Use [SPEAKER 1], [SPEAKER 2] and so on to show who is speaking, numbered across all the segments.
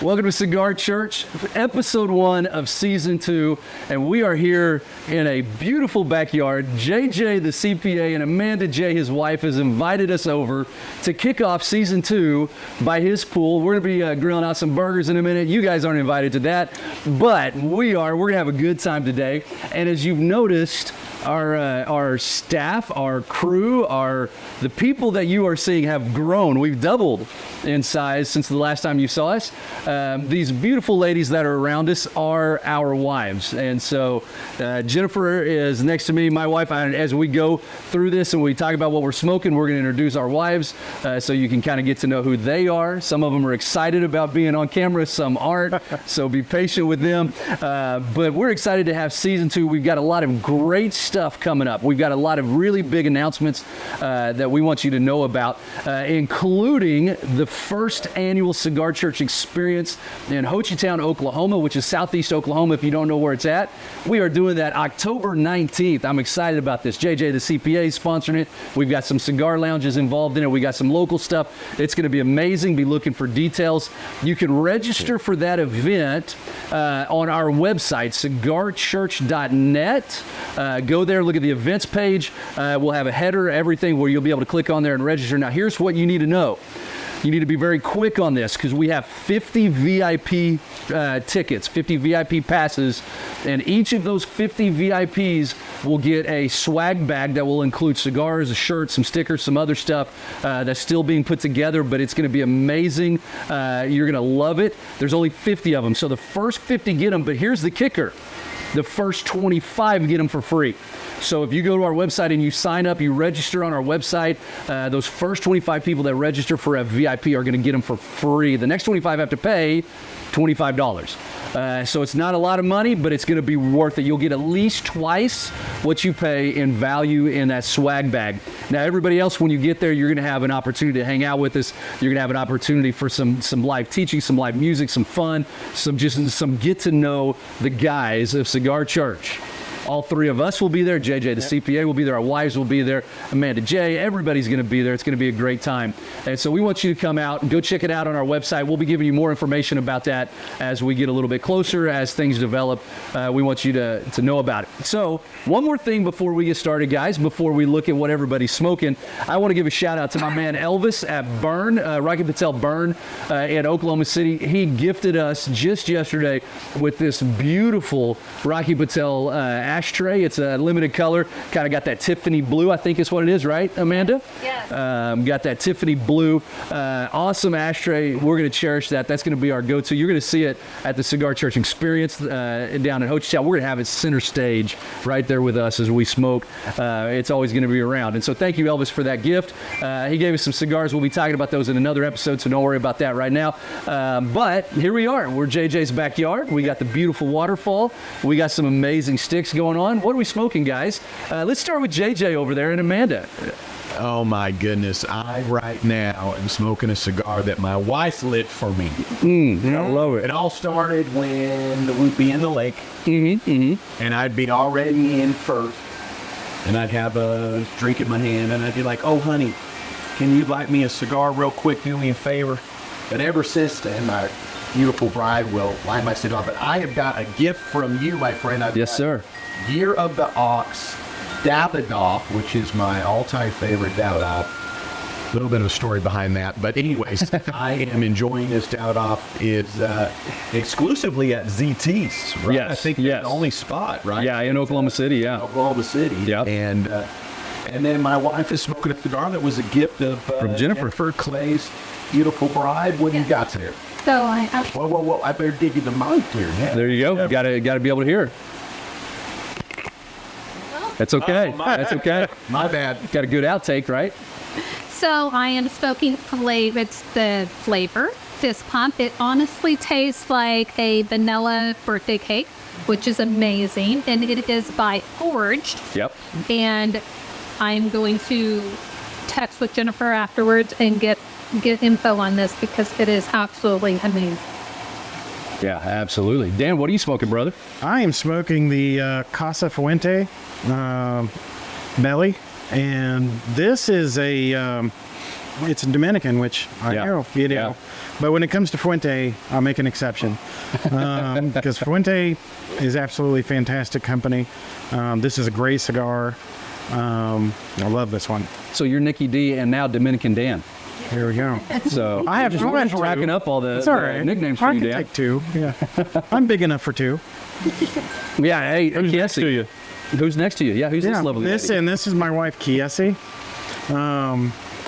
[SPEAKER 1] Welcome to Cigar Church, episode 1 of season 2, and we are here in a beautiful backyard. JJ, the CPA, and Amanda J, his wife, has invited us over to kick off season 2 by his pool. We're going to be grilling out some burgers in a minute. You guys aren't invited to that, but we are. We're going to have a good time today, and as you've noticed, our staff, our crew, the people that you are seeing have grown. We've doubled in size since the last time you saw us. These beautiful ladies that are around us are our wives. And so Jennifer is next to me, my wife. As we go through this and we talk about what we're smoking, we're going to introduce our wives so you can kind of get to know who they are. Some of them are excited about being on camera, some aren't. So be patient with them. But we're excited to have season 2. We've got a lot of great stuff coming up. We've got a lot of really big announcements that we want you to know about, including the first annual Cigar Church experience in Hochatown, Oklahoma, which is southeast Oklahoma if you don't know where it's at. We are doing that October 19th. I'm excited about this. JJ, the CPA, is sponsoring it. We've got some cigar lounges involved in it. We got some local stuff. It's going to be amazing. Be looking for details. You can register for that event on our website, cigarchurch.net. Go there, look at the events page. We'll have a header, everything, where you'll be able to click on there and register. Now, here's what you need to know. You need to be very quick on this because we have 50 VIP tickets, 50 VIP passes, and each of those 50 VIPs will get a swag bag that will include cigars, a shirt, some stickers, some other stuff that's still being put together, but it's going to be amazing. You're going to love it. There's only 50 of them, so the first 50 get them, but here's the kicker. The first 25 get them for free. So if you go to our website and you sign up, you register on our website, those first 25 people that register for a VIP are going to get them for free. The next 25 have to pay $25. So it's not a lot of money, but it's going to be worth it. You'll get at least twice what you pay in value in that swag bag. Now, everybody else, when you get there, you're going to have an opportunity to hang out with us. You're going to have an opportunity for some live teaching, some live music, some fun, some get to know the guys of Cigar Church. All three of us will be there. JJ, the CPA, will be there. Our wives will be there. Amanda J, everybody's going to be there. It's going to be a great time. And so we want you to come out and go check it out on our website. We'll be giving you more information about that as we get a little bit closer, as things develop. We want you to know about it. So one more thing before we get started, guys, before we look at what everybody's smoking, I want to give a shout out to my man Elvis at Burn, Rocky Patel Burn in Oklahoma City. He gifted us just yesterday with this beautiful Rocky Patel ashtray. It's a limited color, kind of got that Tiffany blue, I think is what it is, right, Amanda?
[SPEAKER 2] Yes.
[SPEAKER 1] Got that Tiffany blue, awesome ashtray. We're going to cherish that. That's going to be our go-to. You're going to see it at the Cigar Church experience down in Hochatown. We're going to have it center stage right there with us as we smoke. It's always going to be around. And so thank you, Elvis, for that gift. He gave us some cigars. We'll be talking about those in another episode, so don't worry about that right now. But here we are. We're JJ's backyard. We got the beautiful waterfall. We got some amazing sticks going on. What are we smoking, guys? Let's start with JJ over there and Amanda.
[SPEAKER 3] Oh my goodness, I right now am smoking a cigar that my wife lit for me.
[SPEAKER 1] I love it.
[SPEAKER 3] It all started when we'd be in the lake,
[SPEAKER 1] and
[SPEAKER 3] I'd be already in first, and I'd have a drink in my hand, and I'd be like, oh honey, can you light me a cigar real quick, do me a favor? But ever since then, my beautiful bride will light my cigar. But I have got a gift from you, my friend.
[SPEAKER 1] Yes, sir.
[SPEAKER 3] Year of the Ox Davidoff, which is my all-time favorite Davidoff. A little bit of a story behind that, but anyways, I am enjoying this Davidoff. It's exclusively at ZT's, right?
[SPEAKER 1] Yes,
[SPEAKER 3] I think
[SPEAKER 1] yes.
[SPEAKER 3] the only spot, right?
[SPEAKER 1] Yeah, in Oklahoma City, yeah.
[SPEAKER 3] Oklahoma City.
[SPEAKER 1] Yeah.
[SPEAKER 3] And then my wife is smoking a cigar that was a gift of
[SPEAKER 1] from Jennifer
[SPEAKER 3] Clay's beautiful bride when you got there.
[SPEAKER 2] So I
[SPEAKER 3] Whoa, I better dig you the mic here. Yeah.
[SPEAKER 1] There you go.
[SPEAKER 3] Yeah.
[SPEAKER 1] Gotta be able to hear. That's okay. That's okay.
[SPEAKER 3] My bad.
[SPEAKER 1] Got a good outtake, right?
[SPEAKER 2] So I am smoking flavor. It's the flavor fist pump. It honestly tastes like a vanilla birthday cake, which is amazing, and it is by Forged.
[SPEAKER 1] Yep.
[SPEAKER 2] And I'm going to text with Jennifer afterwards and get info on this because it is absolutely amazing.
[SPEAKER 1] Yeah, absolutely. Dan, what are you smoking, brother?
[SPEAKER 4] I am smoking the Casa Fuente belly, and this is a it's a Dominican, which I know, you know. But when it comes to Fuente, I'll make an exception because Fuente is absolutely fantastic company. This is a great cigar. I love this one.
[SPEAKER 1] So you're Nikki D and now Dominican Dan.
[SPEAKER 4] Here we go.
[SPEAKER 1] So
[SPEAKER 4] I have
[SPEAKER 1] just racking up all the,
[SPEAKER 4] It's all
[SPEAKER 1] the
[SPEAKER 4] right.
[SPEAKER 1] nicknames
[SPEAKER 4] I
[SPEAKER 1] for you,
[SPEAKER 4] can
[SPEAKER 1] Dan.
[SPEAKER 4] take 2. Yeah, I'm big enough for 2.
[SPEAKER 1] Yeah, hey,
[SPEAKER 5] Who's next to
[SPEAKER 1] Kiesi.
[SPEAKER 5] you?
[SPEAKER 1] Who's next to you? Yeah, who's this lovely
[SPEAKER 4] This
[SPEAKER 1] lady?
[SPEAKER 4] and this is my wife Kiesi.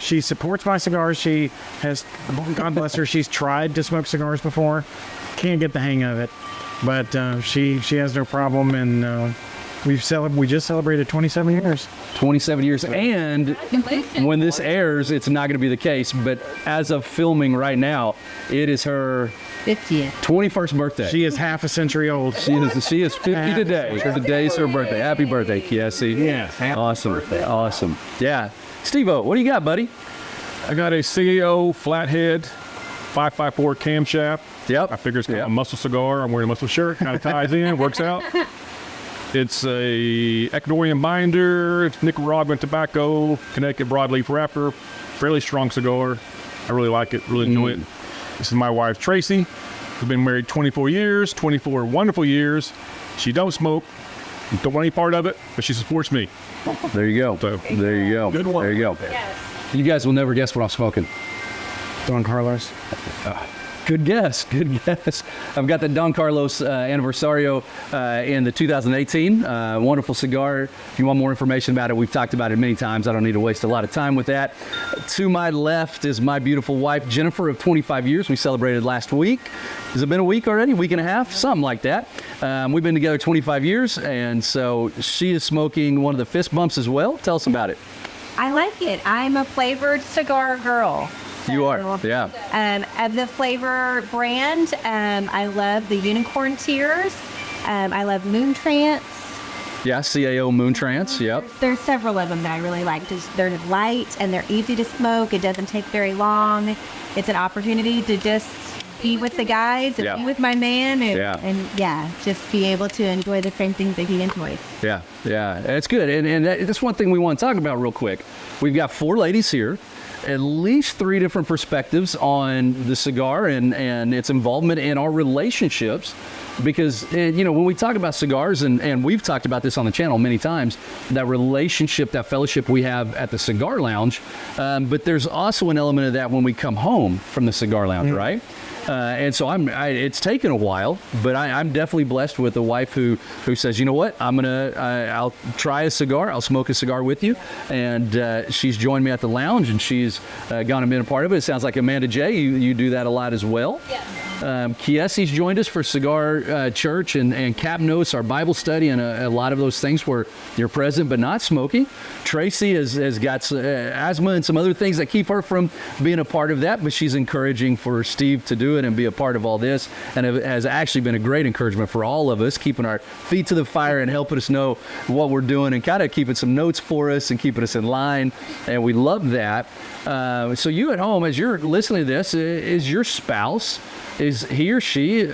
[SPEAKER 4] She supports my cigars. She has, God bless her, she's tried to smoke cigars before. Can't get the hang of it, but she has no problem. And we just celebrated 27 years.
[SPEAKER 1] 27 years. And when this airs, it's not going to be the case. But as of filming right now, it is her
[SPEAKER 2] 50th.
[SPEAKER 1] 21st birthday.
[SPEAKER 4] She is half a century old.
[SPEAKER 1] She is 50 today. Today's her birthday. Happy birthday, Kiesi.
[SPEAKER 3] Yes, happy
[SPEAKER 1] Awesome. Awesome. Yeah. Steve-O, what do you got, buddy?
[SPEAKER 5] I got a CEO Flathead 554 Camshaft.
[SPEAKER 1] Yep.
[SPEAKER 5] I figure it's kind
[SPEAKER 1] Yep.
[SPEAKER 5] of a muscle cigar. I'm wearing a muscle shirt. Kind of ties in, works out. It's a Ecuadorian binder. It's Nicaraguan tobacco, Connecticut broadleaf wrapper. Fairly strong cigar. I really like it. Really enjoy it. This is my wife Tracy. We've been married 24 years. 24 wonderful years. She don't smoke. Don't want any part of it, but she supports me.
[SPEAKER 1] There you go.
[SPEAKER 5] So-
[SPEAKER 1] There you go.
[SPEAKER 3] Good one.
[SPEAKER 1] There you go. You guys will never guess what I'm smoking.
[SPEAKER 4] Don Carlos.
[SPEAKER 1] Good guess. Good guess. I've got the Don Carlos Aniversario in the 2018. Wonderful cigar. If you want more information about it, we've talked about it many times. I don't need to waste a lot of time with that. To my left is my beautiful wife, Jennifer, of 25 years. We celebrated last week. Has it been a week already? Week and a half? Something like that. We've been together 25 years, and so she is smoking one of the fist bumps as well. Tell us about it.
[SPEAKER 6] I like it. I'm a flavored cigar girl.
[SPEAKER 1] You are, yeah.
[SPEAKER 6] Of the flavor brand, I love the unicorn tears. I love moon trance.
[SPEAKER 1] Yeah, CAO Moon Trance, yep.
[SPEAKER 6] There's several of them that I really like. They're light and they're easy to smoke. It doesn't take very long. It's an opportunity to just be with the guys and
[SPEAKER 1] Yeah.
[SPEAKER 6] be with my man and
[SPEAKER 1] Yeah.
[SPEAKER 6] just be able to enjoy the same things that he enjoys.
[SPEAKER 1] Yeah, yeah, it's good. And that's one thing we want to talk about real quick. We've got 4 ladies here, at least 3 different perspectives on the cigar and its involvement in our relationships. Because, you know, when we talk about cigars, and we've talked about this on the channel many times, that relationship, that fellowship we have at the cigar lounge, but there's also an element of that when we come home from the cigar lounge, right? And so it's taken a while, but I'm definitely blessed with a wife who says, you know what, I'll try a cigar, I'll smoke a cigar with you. And she's joined me at the lounge, and she's gone and been a part of it. It sounds like Amanda J, you do that a lot as well.
[SPEAKER 2] Yes.
[SPEAKER 1] Kiesi's joined us for Cigar Church and Cap Notes, our Bible study, and a lot of those things where you're present but not smoking. Tracy has got asthma and some other things that keep her from being a part of that, but she's encouraging for Steve to do it and be a part of all this, and it has actually been a great encouragement for all of us, keeping our feet to the fire and helping us know what we're doing and kind of keeping some notes for us and keeping us in line, and we love that. So you at home, as you're listening to this, is your spouse, is he or she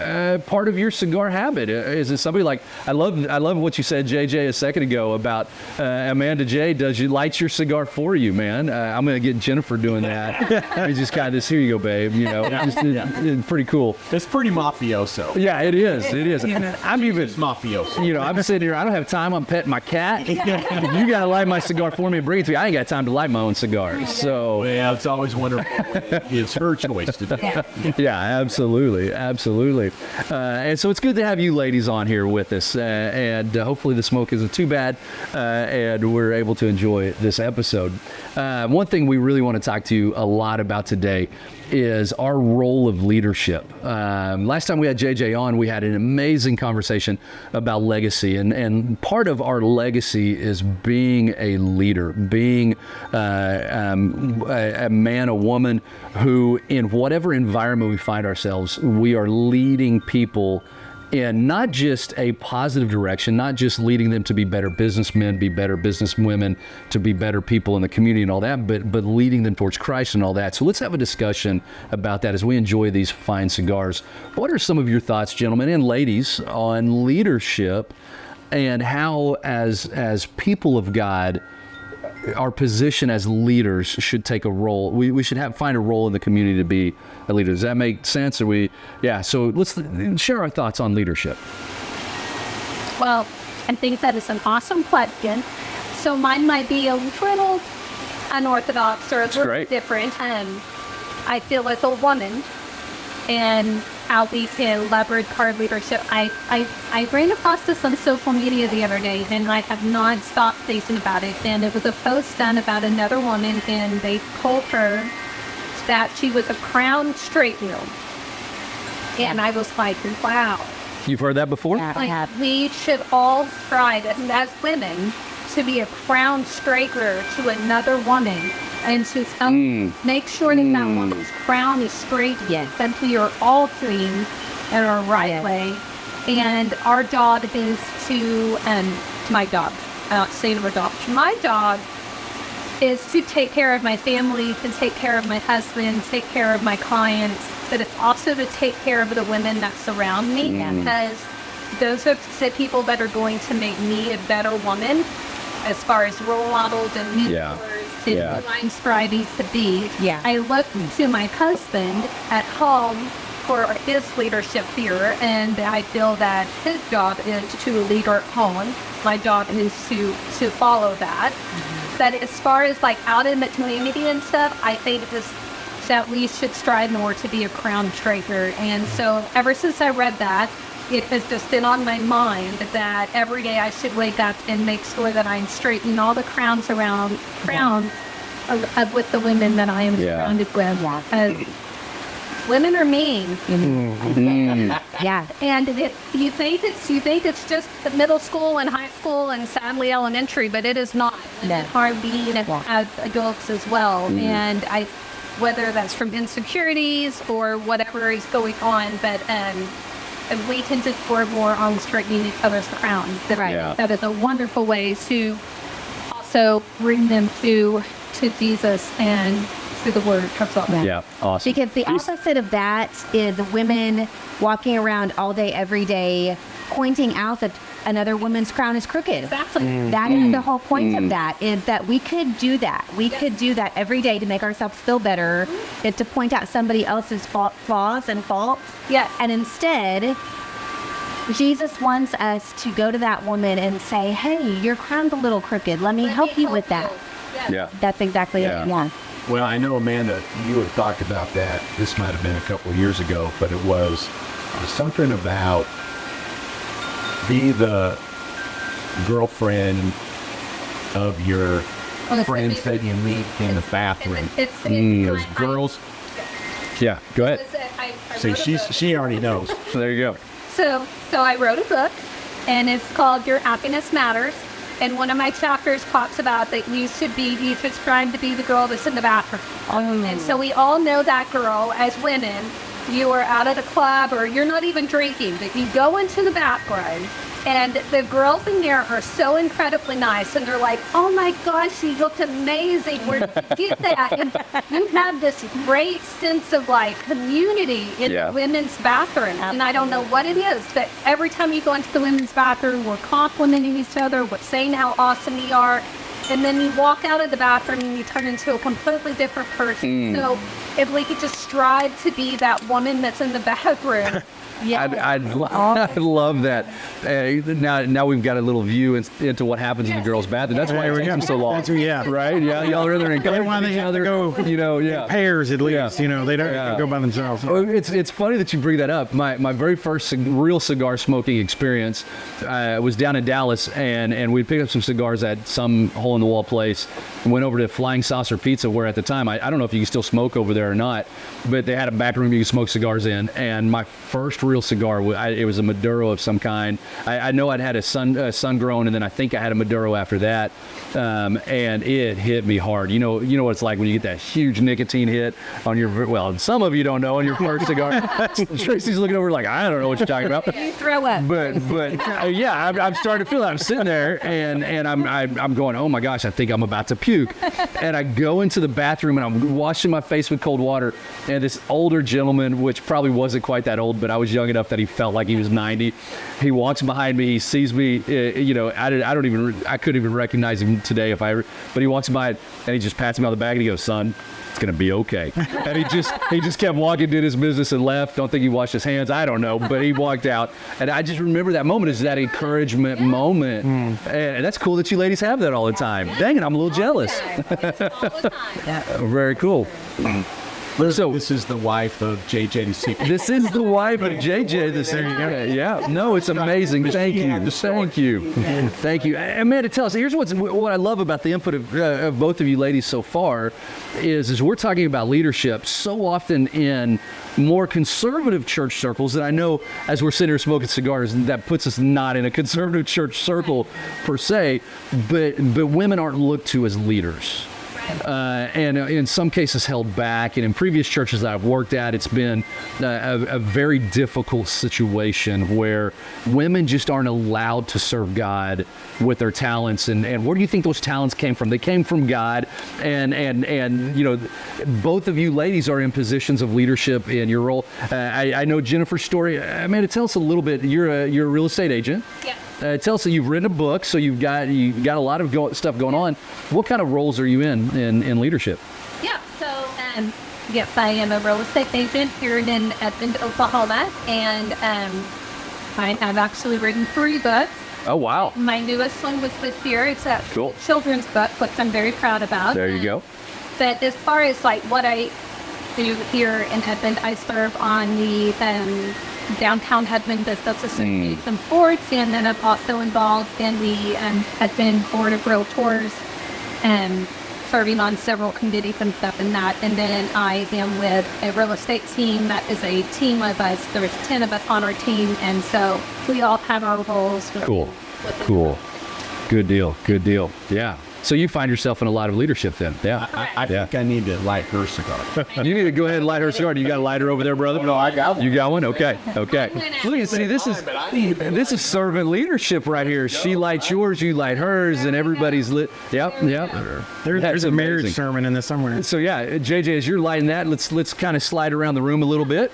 [SPEAKER 1] part of your cigar habit? Is it somebody like, I love what you said, JJ, a second ago about Amanda J. Does you light your cigar for you, man? I'm going to get Jennifer doing that. It's just kind of this, here you go, babe. You know, it's pretty cool.
[SPEAKER 3] It's pretty mafioso.
[SPEAKER 1] Yeah, it is. It is. I'm even,
[SPEAKER 3] It's mafioso.
[SPEAKER 1] you know, I'm sitting here, I don't have time. I'm petting my cat. You got to light my cigar for me and bring it to me. I ain't got time to light my own cigar. So,
[SPEAKER 3] Well, it's always wonderful. It's her choice to do that.
[SPEAKER 1] yeah, absolutely, absolutely. And so it's good to have you ladies on here with us, and hopefully the smoke isn't too bad, and we're able to enjoy this episode. One thing we really want to talk to you a lot about today is our role of leadership. Last time we had JJ on, we had an amazing conversation about legacy, and part of our legacy is being a leader, being a man, a woman who, in whatever environment we find ourselves, we are leading people in not just a positive direction, not just leading them to be better businessmen, be better businesswomen, to be better people in the community and all that, but leading them towards Christ and all that. So let's have a discussion about that as we enjoy these fine cigars. What are some of your thoughts, gentlemen and ladies, on leadership and how, as people of God, our position as leaders should take a role. We should find a role in the community to be a leader. Does that make sense? So let's share our thoughts on leadership.
[SPEAKER 2] Well, I think that is an awesome question. So mine might be a little unorthodox or a little different. I feel as a woman, and how we can leverage our leadership. I ran across this on social media the other day, and I have not stopped thinking about it. And it was a post done about another woman, and they told her that she was a crown straightener. And I was like, wow.
[SPEAKER 1] You've heard that before?
[SPEAKER 6] Yeah, I
[SPEAKER 2] Like,
[SPEAKER 6] have.
[SPEAKER 2] we should all strive as women to be a crown straightener to another woman, and to make sure that that woman's crown is straight, that we are all clean in our right way. And our job is to, my job is to take care of my family, to take care of my husband, take care of my clients, but it's also to take care of the women that surround me, because those are the people that are going to make me a better woman as far as role models and mentors and who I'm striving to be.
[SPEAKER 6] Yeah.
[SPEAKER 2] I look to my husband at home for his leadership here, and I feel that his job is to lead our home. My job is to follow that. But as far as like out in the community and stuff, I think that we should strive more to be a crown straightener. And so ever since I read that, it has just been on my mind that every day I should wake up and make sure that I'm straightening all the crowns with the women that I am surrounded with. Women are mean.
[SPEAKER 6] Yeah.
[SPEAKER 2] And you think it's just the middle school and high school and sadly elementary, but it is not.
[SPEAKER 6] No.
[SPEAKER 2] Are being as adults as well. And whether that's from insecurities or whatever is going on, but we tend to score more on straightening each other's crowns. That is a wonderful way to also bring them to Jesus and to the Word of God.
[SPEAKER 1] Yeah, awesome.
[SPEAKER 6] Because the opposite of that is women walking around all day, every day, pointing out that another woman's crown is crooked.
[SPEAKER 2] Exactly.
[SPEAKER 6] That is the whole point of that, is that we could do that. We could do that every day to make ourselves feel better, is to point out somebody else's flaws and faults.
[SPEAKER 2] Yeah.
[SPEAKER 6] And instead, Jesus wants us to go to that woman and say, hey, your crown's a little crooked. Let me help you with that.
[SPEAKER 1] Yeah.
[SPEAKER 6] That's exactly it. Yeah.
[SPEAKER 3] Well, I know, Amanda, you had talked about that. This might have been a couple of years ago, but it was something about be the girlfriend of your friends that you meet in the bathroom. Those girls.
[SPEAKER 1] Yeah, go ahead.
[SPEAKER 3] See, she already knows.
[SPEAKER 1] So there you go.
[SPEAKER 2] So I wrote a book, and it's called Your Happiness Matters. And one of my chapters talks about that you should strive to be the girl that's in the bathroom. And so we all know that girl as women. You are out at a club or you're not even drinking, but you go into the bathroom and the girls in there are so incredibly nice, and they're like, oh my gosh, you looked amazing. Where did you get that? And you have this great sense of like community in the women's bathroom. And I don't know what it is, but every time you go into the women's bathroom, we're complimenting each other, we're saying how awesome we are. And then you walk out of the bathroom and you turn into a completely different person. So if we could just strive to be that woman that's in the bathroom.
[SPEAKER 1] I'd love that. Now we've got a little view into what happens in the girls' bathroom. That's why it takes them so long. Right? Yeah, y'all are there encouraging each other.
[SPEAKER 4] Pairs at least. They don't go by themselves.
[SPEAKER 1] Well, it's funny that you bring that up. My very first real cigar smoking experience was down in Dallas, and we picked up some cigars at some hole-in-the-wall place and went over to Flying Saucer Pizza, where at the time, I don't know if you can still smoke over there or not, but they had a back room you could smoke cigars in, and my first real cigar, it was a Maduro of some kind. I know I'd had a sun grown, and then I think I had a Maduro after that, and it hit me hard. You know what it's like when you get that huge nicotine hit on your, well, some of you don't know, on your first cigar. Tracy's looking over like, I don't know what you're talking about.
[SPEAKER 6] You throw up.
[SPEAKER 1] But yeah, I'm starting to feel that. I'm sitting there, and I'm going, oh my gosh, I think I'm about to puke. And I go into the bathroom, and I'm washing my face with cold water, and this older gentleman, which probably wasn't quite that old, but I was young enough that he felt like he was 90. He walks behind me. He sees me. I couldn't even recognize him today but he walks by and he just pats me on the back and he goes, "Son, it's gonna be okay." And he just kept walking, did his business, and left. Don't think he washed his hands. I don't know, but he walked out. And I just remember that moment as that encouragement moment. And that's cool that you ladies have that all the time. Dang it, I'm a little jealous. Very cool. So
[SPEAKER 3] This is the wife of JJ the CPA.
[SPEAKER 1] this is the wife of JJ. Yeah, no, it's amazing. Thank you. Amanda, tell us. Here's what I love about the input of both of you ladies so far is we're talking about leadership so often in more conservative church circles that I know as we're sitting here smoking cigars, that puts us not in a conservative church circle per se, but women aren't looked to as leaders. And in some cases held back. And in previous churches that I've worked at, it's been a very difficult situation where women just aren't allowed to serve God with their talents. And where do you think those talents came from? They came from God. And both of you ladies are in positions of leadership in your role. I know Jennifer's story. Amanda, tell us a little bit. You're a real estate agent.
[SPEAKER 2] Yeah.
[SPEAKER 1] Tell us that you've written a book, so you've got a lot of stuff going on. What kind of roles are you in leadership?
[SPEAKER 2] Yeah, so yes, I am a real estate agent here in Edmond, Oklahoma, and I have actually written 3 books.
[SPEAKER 1] Oh, wow.
[SPEAKER 2] My newest one was this year. It's a
[SPEAKER 1] Cool.
[SPEAKER 2] children's book, which I'm very proud about.
[SPEAKER 1] There you go.
[SPEAKER 2] But as far as like what I do here in Edmond, I serve on the Downtown Edmond Business Association boards, and then I'm also involved in the Edmond Board of Realtors, serving on several committees and stuff in that. And then I am with a real estate team that is a team of us. There's 10 of us on our team, and so we all have our roles.
[SPEAKER 1] Cool. Good deal. Yeah. So you find yourself in a lot of leadership then. Yeah.
[SPEAKER 3] I think I need to light her cigar.
[SPEAKER 1] You need to go ahead and light her cigar. Do you got a lighter over there, brother?
[SPEAKER 3] No, I got one.
[SPEAKER 1] You got one? Okay. Look at see, this is servant leadership right here. She lights yours, you light hers, and everybody's lit. Yep.
[SPEAKER 4] There's a marriage sermon in this somewhere.
[SPEAKER 1] So yeah, JJ, as you're lighting that, let's kind of slide around the room a little bit.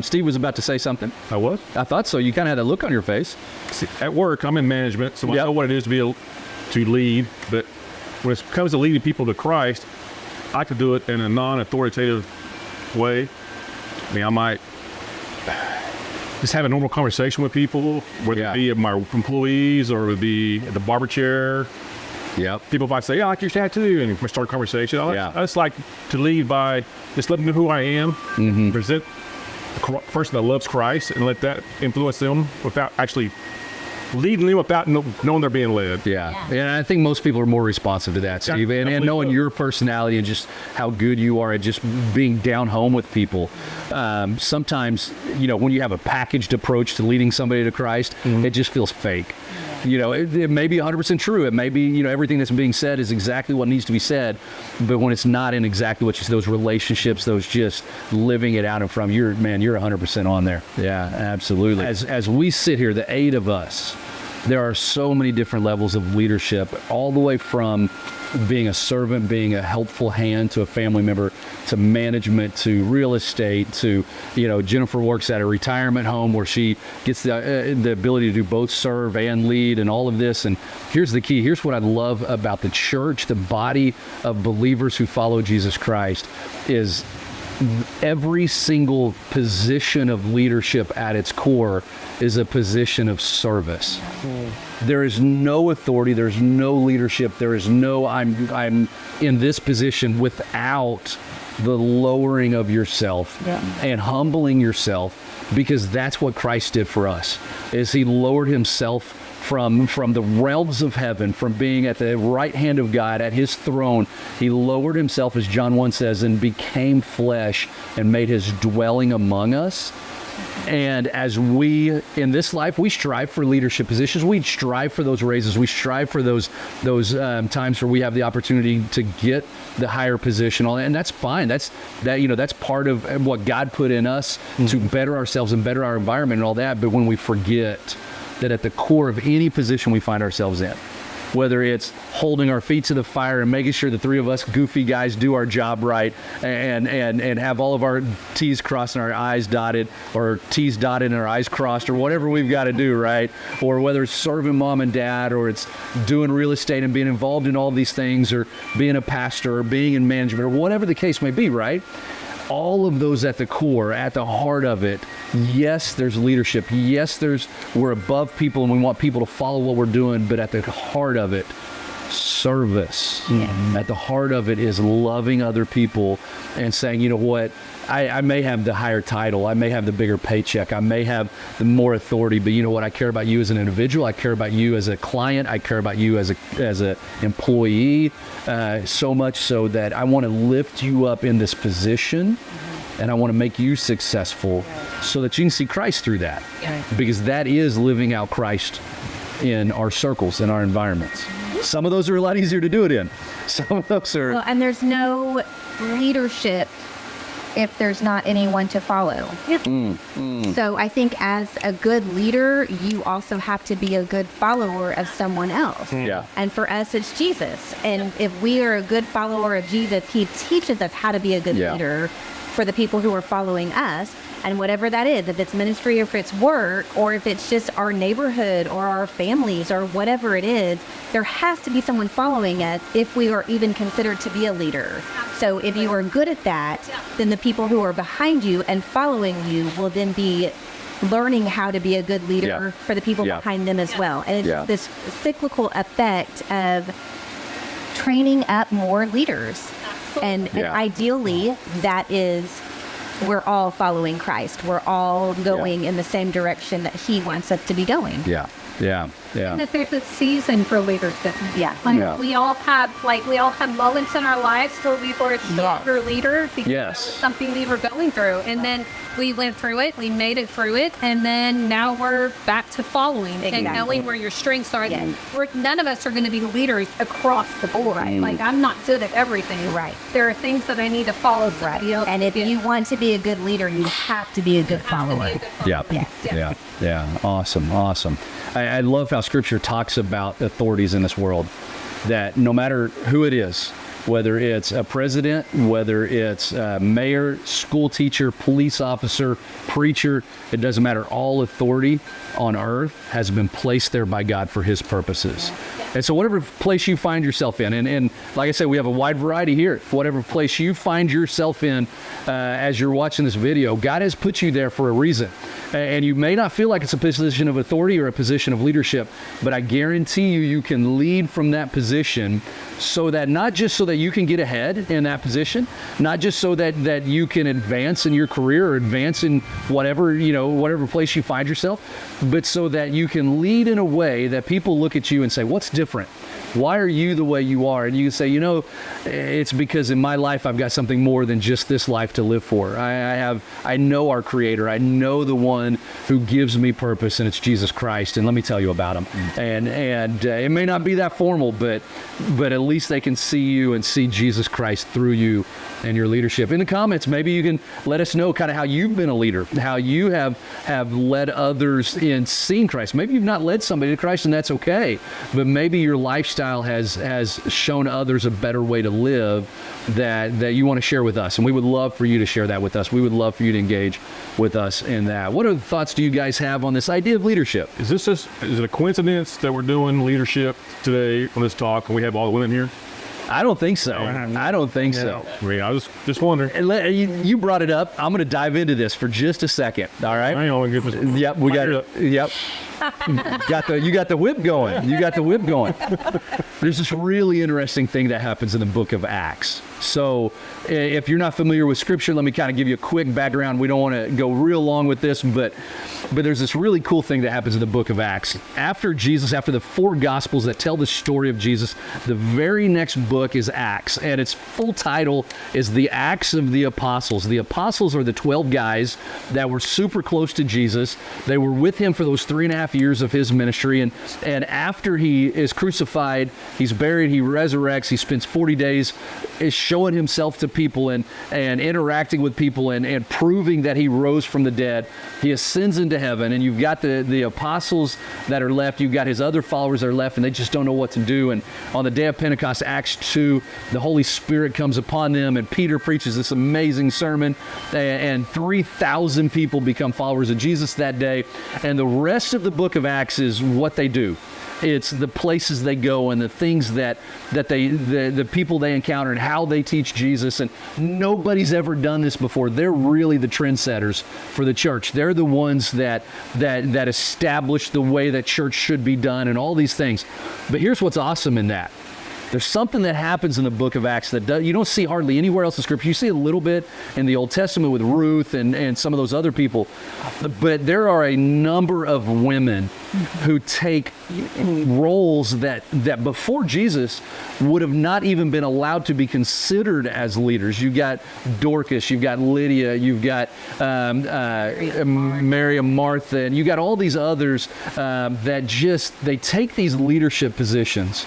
[SPEAKER 1] Steve was about to say something.
[SPEAKER 5] I was?
[SPEAKER 1] I thought so. You kind of had a look on your face.
[SPEAKER 5] See, at work, I'm in management, so I know what it is to lead, but when it comes to leading people to Christ, I could do it in a non-authoritative way. I mean, I might just have a normal conversation with people, whether it be my employees or it be at the barber chair.
[SPEAKER 1] Yeah.
[SPEAKER 5] People might say, "Yeah, I like your tattoo," and we start a conversation. I just like to lead by just letting them know who I am, present a person that loves Christ, and let that influence them without actually leading them without knowing they're being led.
[SPEAKER 1] Yeah. And I think most people are more responsive to that, Steve. And knowing your personality and just how good you are at just being down home with people. Sometimes, when you have a packaged approach to leading somebody to Christ, it just feels fake. It may be 100% true. It may be, everything that's being said is exactly what needs to be said. But when it's not in exactly what those relationships, those just living it out in front, you're 100% on there. Yeah, absolutely. As we sit here, the 8 of us, there are so many different levels of leadership, all the way from being a servant, being a helpful hand to a family member, to management, to real estate, to, Jennifer works at a retirement home where she gets the ability to do both serve and lead and all of this. And here's the key. Here's what I love about the church, the body of believers who follow Jesus Christ, is every single position of leadership at its core is a position of service. There is no authority, there's no leadership, there is no I'm in this position without the lowering of yourself and humbling yourself, because that's what Christ did for us. Is he lowered himself from the realms of heaven, from being at the right hand of God, at his throne. He lowered himself, as John 1 says, and became flesh and made his dwelling among us. And as we, in this life, we strive for leadership positions. We strive for those raises. We strive for those times where we have the opportunity to get the higher position. And that's fine. That's part of what God put in us to better ourselves and better our environment and all that. But when we forget that at the core of any position we find ourselves in whether it's holding our feet to the fire and making sure the three of us goofy guys do our job right and have all of our T's crossed and our I's dotted, or T's dotted and our I's crossed, or whatever we've got to do, right? Or whether it's serving mom and dad, or it's doing real estate and being involved in all these things, or being a pastor, or being in management, or whatever the case may be, right? All of those at the core, at the heart of it, yes, there's leadership. Yes, we're above people and we want people to follow what we're doing, but at the heart of it, service. At the heart of it is loving other people and saying, you know what, I may have the higher title, I may have the bigger paycheck, I may have the more authority, but you know what, I care about you as an individual, I care about you as a client, I care about you as a employee, so much so that I want to lift you up in this position, and I want to make you successful so that you can see Christ through that. Because that is living out Christ in our circles, in our environments. Some of those are a lot easier to do it in. Some of those are...
[SPEAKER 6] Well, and there's no leadership if there's not anyone to follow. So I think as a good leader, you also have to be a good follower of someone else.
[SPEAKER 1] Yeah.
[SPEAKER 6] And for us, it's Jesus. And if we are a good follower of Jesus, he teaches us how to be a good leader for the people who are following us. And whatever that is, if it's ministry, or if it's work, or if it's just our neighborhood or our families or whatever it is, there has to be someone following us if we are even considered to be a leader. So if you are good at that, then the people who are behind you and following you will then be learning how to be a good leader for the people behind them as well. And it's this cyclical effect of training up more leaders. And ideally, that is... we're all following Christ. We're all going in the same direction that he wants us to be going.
[SPEAKER 2] And that there's a season for leadership. We all have moments in our lives where we were a stronger leader because of something we were going through. And then we went through it, we made it through it, and then now we're back to following and knowing where your strengths are. None of us are going to be leaders across the board. Like, I'm not good at everything. There are things that I need to follow.
[SPEAKER 6] And if you want to be a good leader, you have to be a good follower.
[SPEAKER 1] Awesome. I love how Scripture talks about authorities in this world, that no matter who it is, whether it's a president, whether it's a mayor, school teacher, police officer, preacher, it doesn't matter. All authority on earth has been placed there by God for his purposes. And so whatever place you find yourself in, and like I said, we have a wide variety here. Whatever place you find yourself in as you're watching this video, God has put you there for a reason. And you may not feel like it's a position of authority or a position of leadership, but I guarantee you can lead from that position, so that not just so that you can get ahead in that position, not just so that you can advance in your career or advance in whatever place you find yourself, but so that you can lead in a way that people look at you and say, what's different? Why are you the way you are? And you can say, it's because in my life I've got something more than just this life to live for. I know our Creator. I know the one who gives me purpose, and it's Jesus Christ. And let me tell you about him. And it may not be that formal, but at least they can see you and see Jesus Christ through you and your leadership. In the comments, maybe you can let us know kind of how you've been a leader, how you have led others in seeing Christ. Maybe you've not led somebody to Christ, and that's okay. But maybe your lifestyle has shown others a better way to live that you want to share with us. And we would love for you to share that with us. We would love for you to engage with us in that. What other thoughts do you guys have on this idea of leadership?
[SPEAKER 5] Is it a coincidence that we're doing leadership today on this talk and we have all the women here?
[SPEAKER 1] I don't think so. I don't think so.
[SPEAKER 5] I mean, I was just wondering.
[SPEAKER 1] And you brought it up. I'm going to dive into this for just a second. All right.
[SPEAKER 5] I only get this.
[SPEAKER 1] Yep. We got it. Yep. You got the whip going. You got the whip going. There's this really interesting thing that happens in the book of Acts. So if you're not familiar with Scripture, let me kind of give you a quick background. We don't want to go real long with this, but there's this really cool thing that happens in the book of Acts. After the 4 Gospels that tell the story of Jesus, the very next book is Acts, and its full title is The Acts of the Apostles. The Apostles are the 12 guys that were super close to Jesus. They were with him for those 3.5 years of his ministry, and after he is crucified, he's buried, he resurrects, he spends 40 days showing himself to people and interacting with people and proving that he rose from the dead. He ascends into heaven, and you've got the apostles that are left. You've got his other followers that are left, and they just don't know what to do. And on the day of Pentecost, Acts 2, the Holy Spirit comes upon them, and Peter preaches this amazing sermon, and 3,000 people become followers of Jesus that day. And the rest of the book of Acts is what they do. It's the places they go and the things that the people they encounter and how they teach Jesus. And nobody's ever done this before. They're really the trendsetters for the church. They're the ones that establish the way that church should be done and all these things. But here's what's awesome in that. There's something that happens in the book of Acts that you don't see hardly anywhere else in Scripture. You see a little bit in the Old Testament with Ruth and some of those other people. But there are a number of women who take roles that before Jesus would have not even been allowed to be considered as leaders. You've got Dorcas, you've got Lydia, you've got Mary and Martha, and you've got all these others that they take these leadership positions.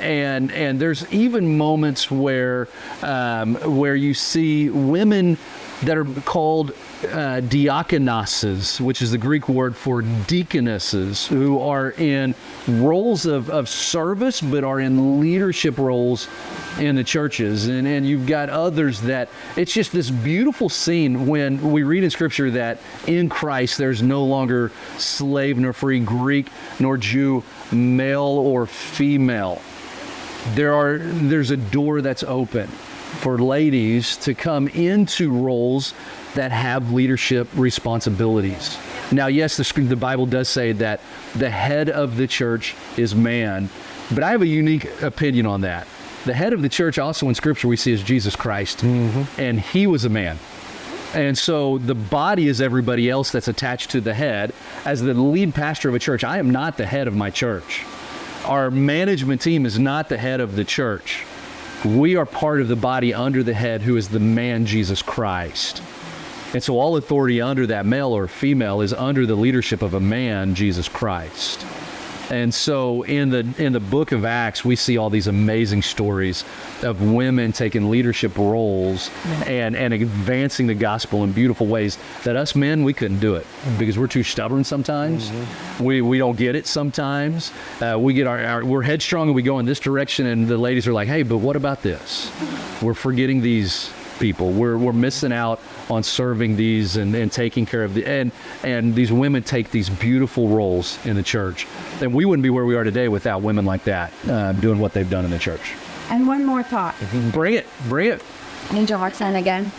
[SPEAKER 1] And there's even moments where you see women that are called diakonesses, which is the Greek word for deaconesses, who are in roles of service, but are in leadership roles in the churches. And you've got others that it's just this beautiful scene when we read in Scripture that in Christ there's no longer slave nor free, Greek nor Jew, male or female. There's a door that's open for ladies to come into roles that have leadership responsibilities. Now, yes, the Bible does say that the head of the church is man, but I have a unique opinion on that. The head of the church also in Scripture we see is Jesus Christ, and he was a man. And so the body is everybody else that's attached to the head. As the lead pastor of a church, I am not the head of my church. Our management team is not the head of the church. We are part of the body under the head, who is the man, Jesus Christ. And so all authority under that male or female is under the leadership of a man, Jesus Christ. And so in the book of Acts, we see all these amazing stories of women taking leadership roles and advancing the gospel in beautiful ways that us men, we couldn't do it because we're too stubborn sometimes. We don't get it sometimes. We're headstrong and we go in this direction, and the ladies are like, hey, but what about this? We're forgetting these people. We're missing out on serving these and taking care of and these women take these beautiful roles in the church. And we wouldn't be where we are today without women like that doing what they've done in the church.
[SPEAKER 7] And one more thought.
[SPEAKER 1] Bring it.
[SPEAKER 7] Angel Roxanne again.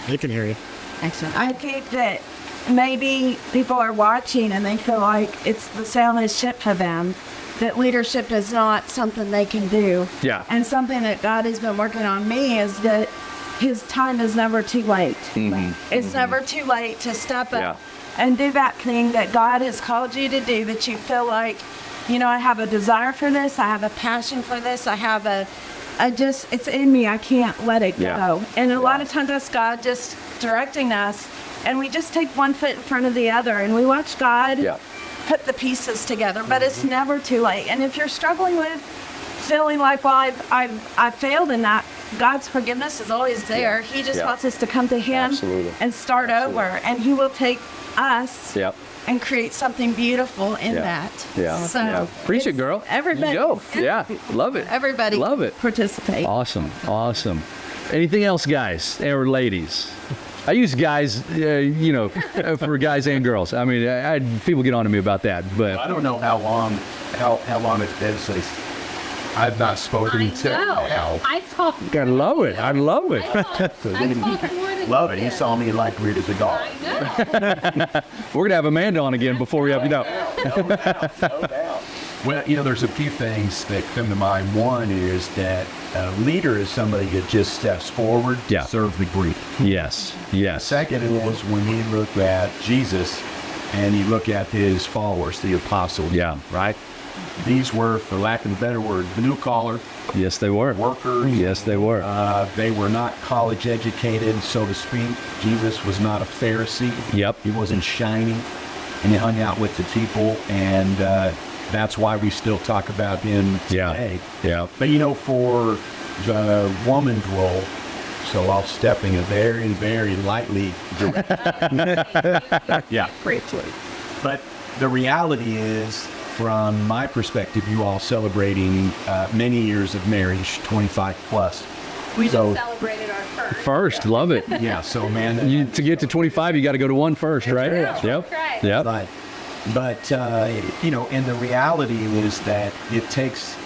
[SPEAKER 4] They can hear you.
[SPEAKER 7] Excellent. I think that maybe people are watching and they feel like it's the sailor's ship for them, that leadership is not something they can do.
[SPEAKER 1] Yeah.
[SPEAKER 7] And something that God has been working on me is that his time is never too late. It's never too late to step up and do that thing that God has called you to do, that you feel like, I have a desire for this, I have a passion for this, it's in me, I can't let it go. And a lot of times that's God just directing us, and we just take one foot in front of the other, and we watch God put the pieces together, but it's never too late. And if you're struggling with feeling like, well, I failed in that, God's forgiveness is always there. He just wants us to come to him and start over, and he will take us and create something beautiful in that. So
[SPEAKER 1] Preach it, girl.
[SPEAKER 7] Everybody.
[SPEAKER 1] Go. Love it.
[SPEAKER 7] Everybody.
[SPEAKER 1] Love it.
[SPEAKER 7] Participate.
[SPEAKER 1] Awesome. Anything else, guys or ladies? I use guys, for guys and girls. I mean, people get on to me about that, but
[SPEAKER 3] I don't know how long it's been since I've not spoken to now.
[SPEAKER 2] I talk.
[SPEAKER 1] I love it.
[SPEAKER 2] I talk more than
[SPEAKER 3] Love it. You saw me like Beardedcigar.
[SPEAKER 1] We're gonna have Amanda on again before we have
[SPEAKER 3] No doubt. Well, there's a few things that come to mind. One is that a leader is somebody that just steps forward to serve the group.
[SPEAKER 1] Yes.
[SPEAKER 3] Second was when he looked at Jesus and he looked at his followers, the apostles. Right? These were, for lack of a better word, blue collar.
[SPEAKER 1] Yes, they were.
[SPEAKER 3] Workers.
[SPEAKER 1] Yes, they were.
[SPEAKER 3] They were not college educated, so to speak. Jesus was not a Pharisee. He wasn't shiny, and he hung out with the people, and that's why we still talk about him today. But for the woman's role. So I'll step in a very, very lightly direction. Yeah. But the reality is, from my perspective, you all celebrating many years of marriage, 25 plus.
[SPEAKER 2] We
[SPEAKER 3] So-
[SPEAKER 2] just celebrated our first.
[SPEAKER 1] First, love it.
[SPEAKER 3] Yeah, so Amanda.
[SPEAKER 1] To get to 25, you got to go to one first, right?
[SPEAKER 3] right.
[SPEAKER 1] Yep.
[SPEAKER 2] Right.
[SPEAKER 1] Yep.
[SPEAKER 3] But and the reality is that it takes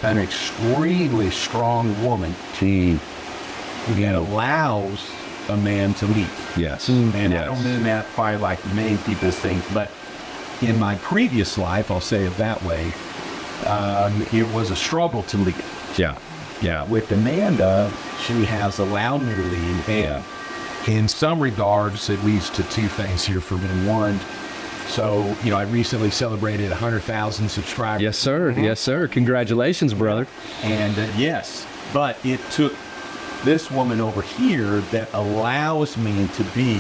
[SPEAKER 3] an extremely strong woman that allows a man to lead.
[SPEAKER 1] Yes.
[SPEAKER 3] And I
[SPEAKER 1] Yes.
[SPEAKER 3] don't mean that by like many people think, but in my previous life, I'll say it that way, it was a struggle to lead.
[SPEAKER 1] Yeah. Yeah.
[SPEAKER 3] With Amanda, she has allowed me to lead. And in some regards, it leads to two things here for me. One, so, I recently celebrated 100,000 subscribers.
[SPEAKER 1] Yes, sir. Yes, sir. Congratulations, brother.
[SPEAKER 3] And yes, but it took this woman over here that allows me to be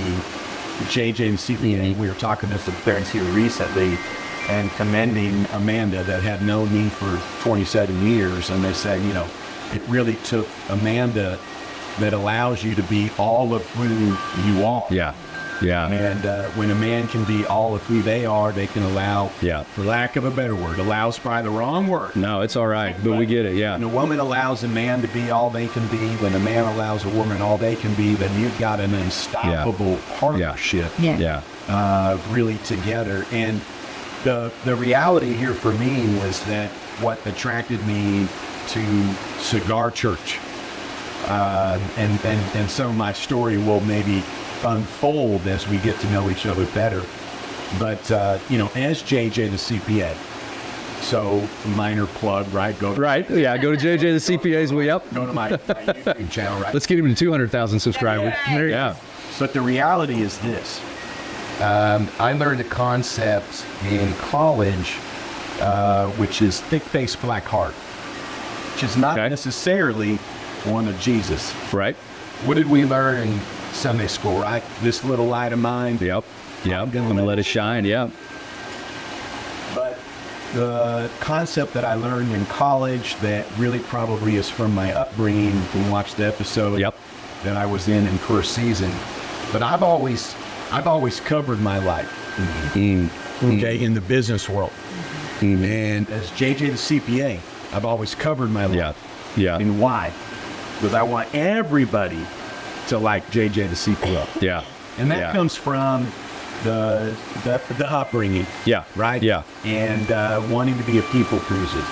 [SPEAKER 3] JJ and CPA. We were talking to some parents here recently and commending Amanda that had known me for 27 years. And they said, it really took Amanda that allows you to be all of who you are.
[SPEAKER 1] Yeah. Yeah.
[SPEAKER 3] And when a man can be all of who they are, they can allow,
[SPEAKER 1] Yeah.
[SPEAKER 3] for lack of a better word, allows probably the wrong word.
[SPEAKER 1] No, it's all right, but we get it. Yeah.
[SPEAKER 3] When a woman allows a man to be all they can be, when a man allows a woman all they can be, then you've got an unstoppable partnership
[SPEAKER 1] Yeah.
[SPEAKER 3] really together. And the reality here for me was that what attracted me to Cigar Church, and some of my story will maybe unfold as we get to know each other better. But, as JJ the CPA, so minor plug, right?
[SPEAKER 1] Right. Yeah. Go to JJ the CPA's. Yep.
[SPEAKER 3] Go to my YouTube channel, right?
[SPEAKER 1] Let's get him to 200,000 subscribers.
[SPEAKER 2] Yay.
[SPEAKER 1] Yeah.
[SPEAKER 3] But the reality is this. I learned a concept in college, which is thick-faced black heart, which is not necessarily one of Jesus.
[SPEAKER 1] Right.
[SPEAKER 3] What did we learn in Sunday school, right? This little light of mine.
[SPEAKER 1] Yep. Yep. Gonna let it shine. Yep.
[SPEAKER 3] But the concept that I learned in college that really probably is from my upbringing, you can watch the episode that I was in first season. But I've always covered my life, okay, in the business world. And as JJ the CPA, I've always covered my life.
[SPEAKER 1] Yeah.
[SPEAKER 3] And why? Because I want everybody to like JJ the CPA.
[SPEAKER 1] Yeah.
[SPEAKER 3] And that comes from the upbringing.
[SPEAKER 1] Yeah.
[SPEAKER 3] Right?
[SPEAKER 1] Yeah.
[SPEAKER 3] And wanting to be a people pleaser.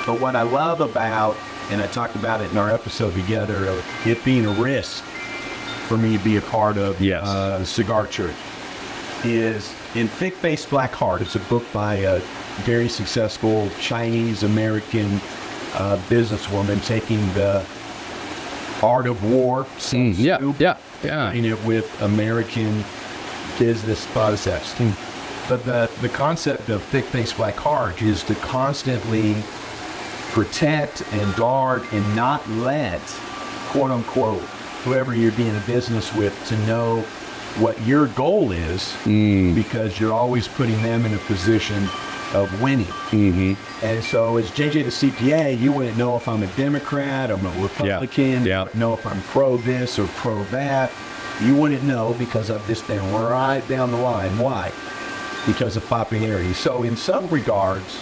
[SPEAKER 3] But what I love about, and I talked about it in our episode together, of it being a risk for me to be a part of Cigar Church, is in Thick-Faced Black Heart. It's a book by a very successful Chinese-American businesswoman taking the art of war, putting it with American business concepts. But the concept of Thick-Faced Black Heart is to constantly protect and guard and not let, quote unquote, whoever you're doing a business with to know what your goal is, because you're always putting them in a position of winning. And so as JJ the CPA, you wouldn't know if I'm a Democrat, I'm a Republican, you wouldn't know if I'm pro this or pro that. You wouldn't know because I've just been right down the line. Why? Because of popularity. So in some regards,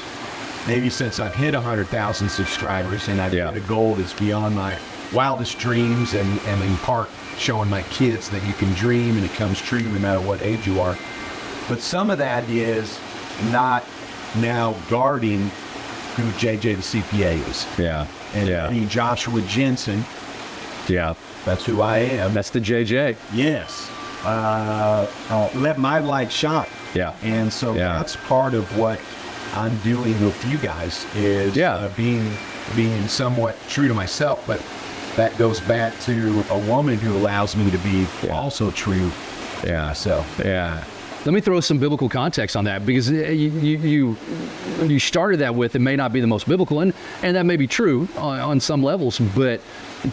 [SPEAKER 3] maybe since I've hit 100,000 subscribers and I've hit a goal that's beyond my wildest dreams, and in part showing my kids that you can dream and it comes true no matter what age you are. But some of that is not now guarding who JJ the CPA is. And Joshua Jensen. That's who I am.
[SPEAKER 1] That's the JJ.
[SPEAKER 3] Yes. Let my light shine. And so that's part of what I'm doing with you guys is being somewhat true to myself, but that goes back to a woman who allows me to be also true to myself.
[SPEAKER 1] Let me throw some biblical context on that, because you started that with, it may not be the most biblical, and that may be true on some levels, but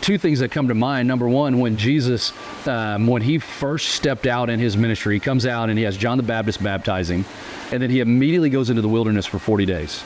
[SPEAKER 1] two things that come to mind. Number one, when Jesus, when he first stepped out in his ministry, he comes out and he has John the Baptist baptize him, and then he immediately goes into the wilderness for 40 days.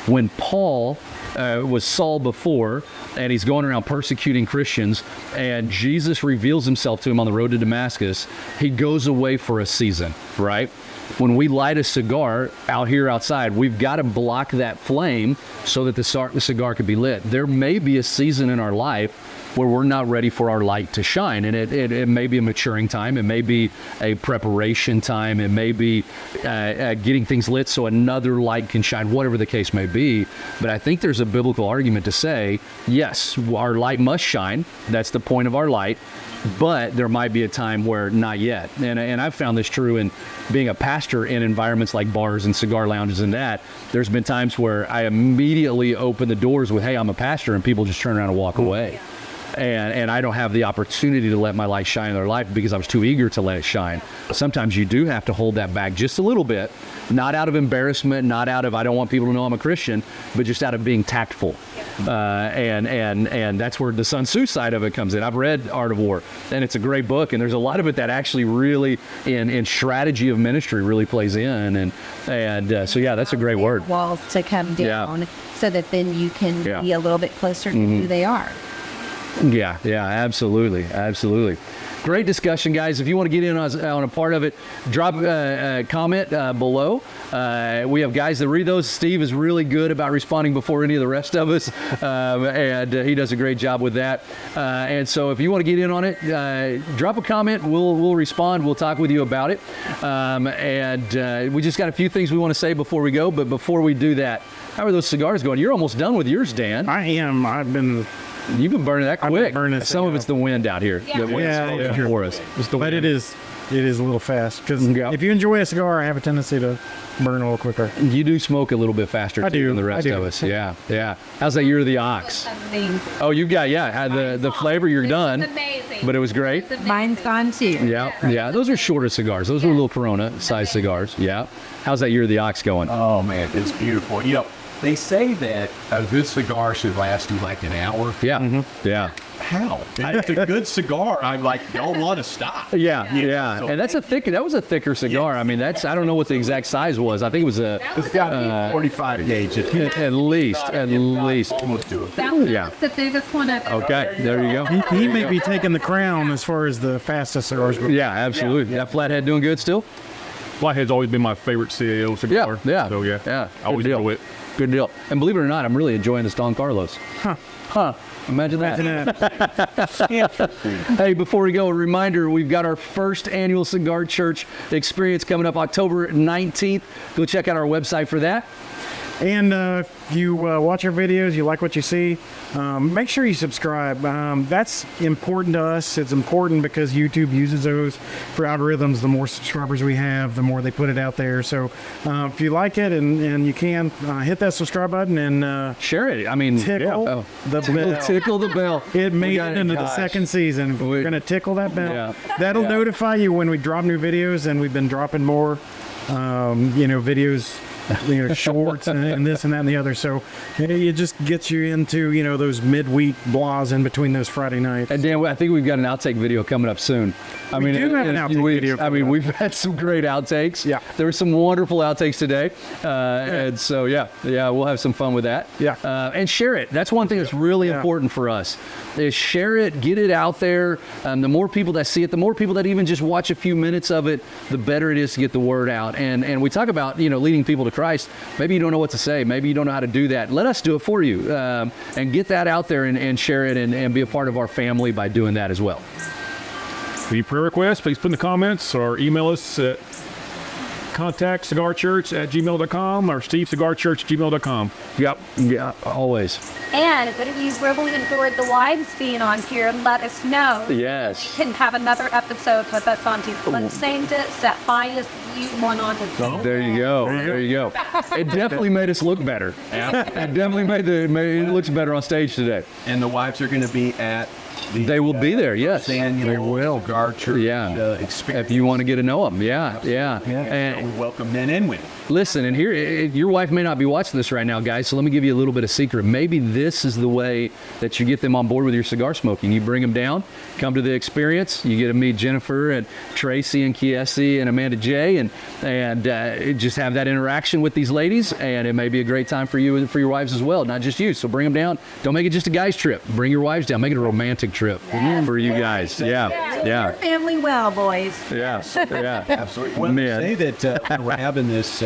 [SPEAKER 1] when Paul was Saul before, and he's going around persecuting Christians, and Jesus reveals himself to him on the road to Damascus, he goes away for a season, right? When we light a cigar out here outside, we've got to block that flame so that the cigar could be lit. There may be a season in our life where we're not ready for our light to shine. And it may be a maturing time. It may be a preparation time. It may be getting things lit so another light can shine, whatever the case may be. But I think there's a biblical argument to say, yes, our light must shine. That's the point of our light. But there might be a time where not yet. And I've found this true in being a pastor in environments like bars and cigar lounges and that. There's been times where I immediately open the doors with, hey, I'm a pastor, and people just turn around and walk away. And I don't have the opportunity to let my light shine in their life because I was too eager to let it shine. Sometimes you do have to hold that back just a little bit, not out of embarrassment, not out of I don't want people to know I'm a Christian, but just out of being tactful. And that's where the Sun Tzu side of it comes in. I've read Art of War, and it's a great book, and there's a lot of it that actually really in strategy of ministry really plays in. And so yeah, that's a great word.
[SPEAKER 6] Walls to come down so that then you can be a little bit closer to who they are.
[SPEAKER 1] Yeah, absolutely. Great discussion, guys. If you want to get in on a part of it, drop a comment below. We have guys that read those. Steve is really good about responding before any of the rest of us, and he does a great job with that. And so if you want to get in on it, drop a comment. We'll respond. We'll talk with you about it. And we just got a few things we want to say before we go. But before we do that, how are those cigars going? You're almost done with yours, Dan.
[SPEAKER 4] I am.
[SPEAKER 1] You've been burning that quick. Some of
[SPEAKER 4] thing
[SPEAKER 1] it's the wind out here. The wind's for us.
[SPEAKER 4] But it is a little fast because if you enjoy a cigar, I have a tendency to burn a little quicker.
[SPEAKER 1] You do smoke a little bit faster than the rest of us. Yeah. How's that year of the ox?
[SPEAKER 2] Amazing.
[SPEAKER 1] Oh, you've got the flavor. You're done.
[SPEAKER 2] Amazing.
[SPEAKER 1] But it was great.
[SPEAKER 6] Mine's gone too.
[SPEAKER 1] Yeah. Those are shorter cigars. Those are little Corona size cigars. Yeah. How's that year of the ox going?
[SPEAKER 3] Oh man, it's beautiful. You know, they say that a good cigar should last you like an hour.
[SPEAKER 1] Yeah. Yeah.
[SPEAKER 3] How? It's a good cigar. I'm like, don't want to stop.
[SPEAKER 1] Yeah. And that was a thicker cigar. I mean, I don't know what the exact size was. I think it was
[SPEAKER 3] it's got 45 gauge.
[SPEAKER 1] At least.
[SPEAKER 3] Almost do it.
[SPEAKER 2] That's the biggest one I've ever
[SPEAKER 1] Okay, there you go.
[SPEAKER 4] He may be taking the crown as far as the fastest cigars.
[SPEAKER 1] Yeah, absolutely. That Flathead doing good still?
[SPEAKER 5] Flathead's always been my favorite CAO cigar.
[SPEAKER 1] Yeah.
[SPEAKER 5] So
[SPEAKER 1] Yeah.
[SPEAKER 5] I always enjoy it.
[SPEAKER 1] Good deal. And believe it or not, I'm really enjoying this Don Carlos. Huh. Imagine that. Hey, before we go, a reminder, we've got our first annual Cigar Church experience coming up October 19th. Go check out our website for that.
[SPEAKER 4] And if you watch our videos, you like what you see, make sure you subscribe. That's important to us. It's important because YouTube uses those for algorithms. The more subscribers we have, the more they put it out there. So if you like it and you can, hit that subscribe button and
[SPEAKER 1] share it. I mean,
[SPEAKER 4] tickle the bell.
[SPEAKER 1] Tickle the bell.
[SPEAKER 4] It made it into the second season. We're going to tickle that bell.
[SPEAKER 1] Yeah.
[SPEAKER 4] That'll notify you when we drop new videos, and we've been dropping more, videos. Shorts and this and that and the other. So it just gets you into, those midweek blahs in between those Friday nights.
[SPEAKER 1] And Dan, I think we've got an outtake video coming up soon.
[SPEAKER 4] We do have an outtake video.
[SPEAKER 1] I mean, we've had some great outtakes.
[SPEAKER 4] Yeah.
[SPEAKER 1] There were some wonderful outtakes today. And so, we'll have some fun with that.
[SPEAKER 4] Yeah.
[SPEAKER 1] And share it. That's one thing that's really important for us is share it, get it out there. The more people that see it, the more people that even just watch a few minutes of it, the better it is to get the word out. And we talk about, leading people to Christ. Maybe you don't know what to say. Maybe you don't know how to do that. Let us do it for you and get that out there and share it and be a part of our family by doing that as well.
[SPEAKER 5] Any prayer requests, please put in the comments or email us at contactcigarchurch@gmail.com or stevecigarchurch@gmail.com.
[SPEAKER 1] Yeah, always.
[SPEAKER 2] And if you really enjoyed the live being on here, let us know.
[SPEAKER 1] Yes.
[SPEAKER 2] We can have another episode with us on to same that finest you one on the
[SPEAKER 1] There you go. It definitely made us look better. It definitely made it looks better on stage today.
[SPEAKER 3] And the wives are going to be at
[SPEAKER 1] They will be there, yes.
[SPEAKER 3] They will. Cigar Church
[SPEAKER 1] Yeah.
[SPEAKER 3] experience.
[SPEAKER 1] If you want to get to know them, yeah.
[SPEAKER 3] And we welcome men and women.
[SPEAKER 1] Listen, and here, your wife may not be watching this right now, guys, so let me give you a little bit of secret. Maybe this is the way that you get them on board with your cigar smoking. You bring them down, come to the experience, you get to meet Jennifer and Tracy and Kiesi and Amanda J, and just have that interaction with these ladies, and it may be a great time for you and for your wives as well, not just you. So bring them down. Don't make it just a guy's trip. Bring your wives down. Make it a romantic trip for you guys. Yeah.
[SPEAKER 6] Family well, boys.
[SPEAKER 1] Yeah.
[SPEAKER 3] Absolutely. Well,
[SPEAKER 1] Man.
[SPEAKER 3] say that we're having this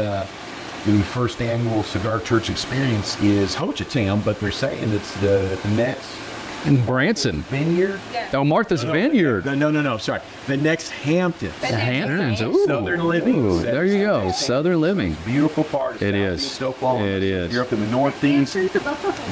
[SPEAKER 3] the first annual Cigar Church experience is Hochatown, but they're saying it's the next
[SPEAKER 1] In Branson.
[SPEAKER 3] Vineyard.
[SPEAKER 1] Oh, Martha's Vineyard.
[SPEAKER 3] No, sorry. The next Hampton.
[SPEAKER 1] The Hamptons. Ooh.
[SPEAKER 3] Southern Living.
[SPEAKER 1] Ooh, there you go. Southern Living.
[SPEAKER 3] Beautiful part.
[SPEAKER 1] It is. It is.
[SPEAKER 3] You're up in the Northeast,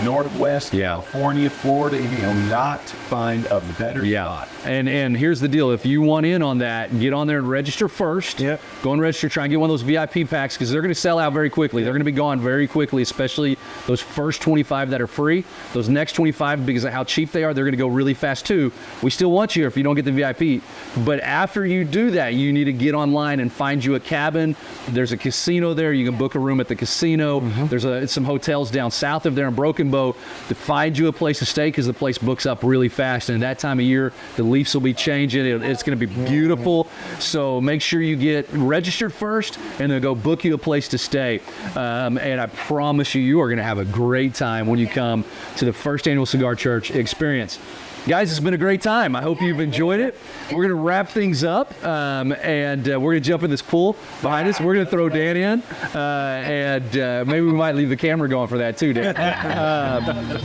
[SPEAKER 3] Northwest, California, Florida. You will not find a better spot.
[SPEAKER 1] And here's the deal. If you want in on that, get on there and register first.
[SPEAKER 4] Yep.
[SPEAKER 1] Go and register. Try and get one of those VIP packs because they're going to sell out very quickly. They're going to be gone very quickly, especially those first 25 that are free. Those next 25, because of how cheap they are, they're going to go really fast too. We still want you if you don't get the VIP. But after you do that, you need to get online and find you a cabin. There's a casino there. You can book a room at the casino. There's some hotels down south of there in Broken Bow to find you a place to stay because the place books up really fast. And at that time of year, the leaves will be changing. It's going to be beautiful. So make sure you get registered first and then go book you a place to stay. And I promise you, you are going to have a great time when you come to the first annual Cigar Church experience. Guys, it's been a great time. I hope you've enjoyed it. We're going to wrap things up, and we're going to jump in this pool behind us. We're going to throw Dan in, and maybe we might leave the camera going for that too, Dan.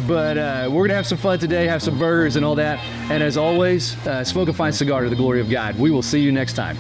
[SPEAKER 1] But we're going to have some fun today, have some burgers and all that. And as always, smoke a fine cigar to the glory of God. We will see you next time.